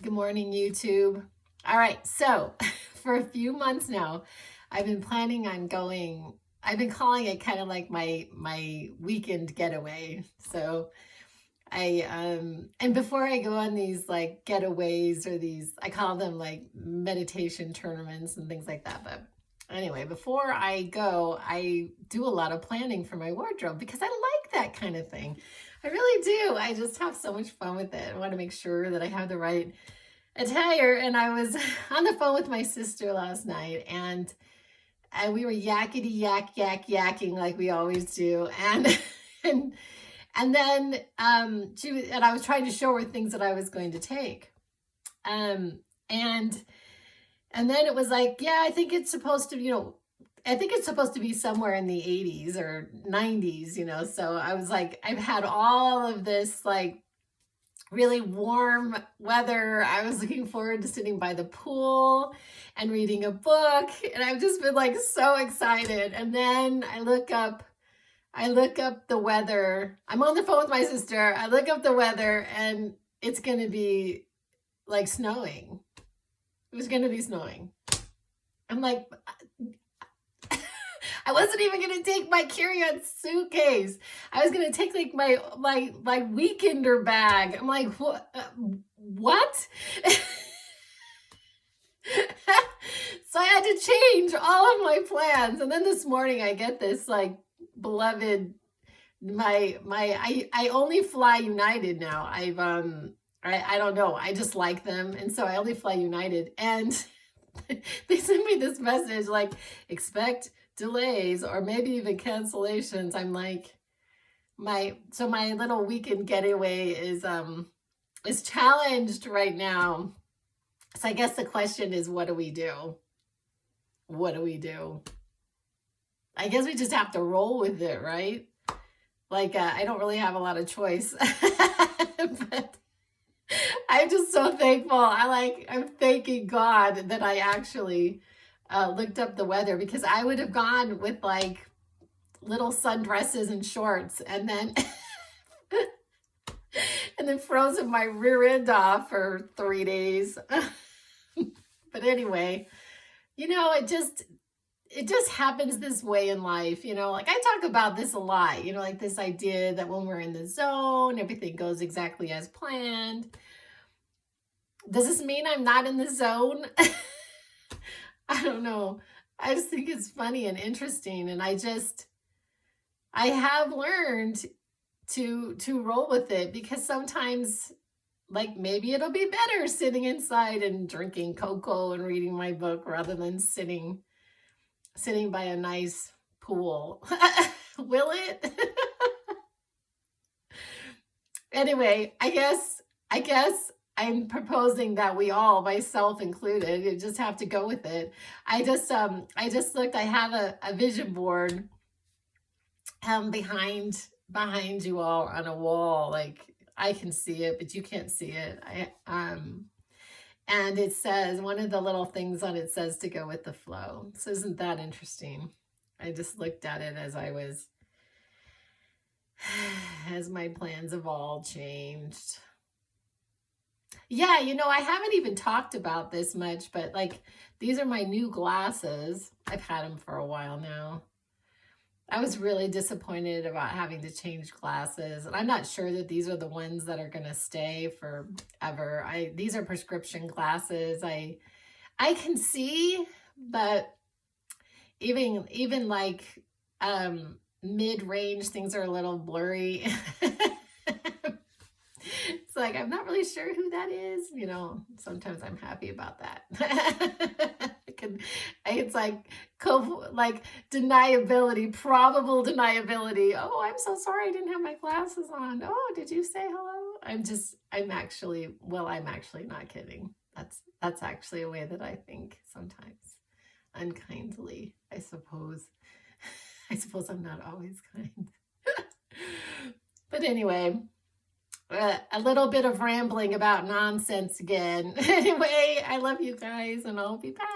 Good morning, YouTube. All right, so for a few months now, I've been planning on going. I've been calling it kind of like my weekend getaway. So and before I go on these like getaways or these, I call them like meditation tournaments and things like that. But anyway, before I go, I do a lot of planning for my wardrobe because I like that kind of thing. I really do. I just have so much fun with it. I want to make sure that I have the right attire. And I was on the phone with my sister last night, and we were yakking like we always do. And and then I was trying to show her things that I was going to take. And then it was like, yeah, I think it's supposed to, I think it's supposed to be somewhere in the 80s or 90s, So I was like, I've had all of this like really warm weather. I was looking forward to sitting by the pool and reading a book. And I've just been like so excited. And then I look up the weather. I'm on the phone with my sister. I look up the weather and it's going to be like snowing. It was going to be snowing. I'm like, I wasn't even going to take my carry-on suitcase. I was going to take like my weekender bag. I'm like, what? So I had to change all of my plans. And then this morning I get this like beloved, I only fly United now. I don't know. I just like them. And so I only fly United. And they sent me this message like, expect delays or maybe even cancellations. I'm like, my little weekend getaway is challenged right now. So I guess the question is, what do we do? What do we do? I guess we just have to roll with it, right? Like, I don't really have a lot of choice, but I'm just so thankful. I'm thanking God that I actually looked up the weather, because I would have gone with like little sundresses and shorts and then and then frozen my rear end off for 3 days. But anyway, it just happens this way in life, like I talk about this a lot, like this idea that when we're in the zone, everything goes exactly as planned. Does this mean I'm not in the zone? I don't know. I just think it's funny and interesting. And I have learned to roll with it, because sometimes like maybe it'll be better sitting inside and drinking cocoa and reading my book rather than sitting by a nice pool. Will it? Anyway, I guess I'm proposing that we all, myself included, you just have to go with it. I just looked, I have a vision board behind you all on a wall. Like I can see it, but you can't see it. And it says, one of the little things on it says to go with the flow. So isn't that interesting? I just looked at it as my plans have all changed. Yeah, I haven't even talked about this much, but like these are my new glasses. I've had them for a while now. I was really disappointed about having to change glasses, and I'm not sure that these are the ones that are going to stay forever. These are prescription glasses. I can see, but even like mid-range things are a little blurry. It's like, I'm not really sure who that is. Sometimes I'm happy about that. It's like deniability, probable deniability. Oh, I'm so sorry I didn't have my glasses on. Oh, did you say hello? I'm actually not kidding. That's actually a way that I think sometimes. Unkindly, I suppose. I suppose I'm not always kind. But anyway, a little bit of rambling about nonsense again. Anyway, I love you guys, and I'll be back.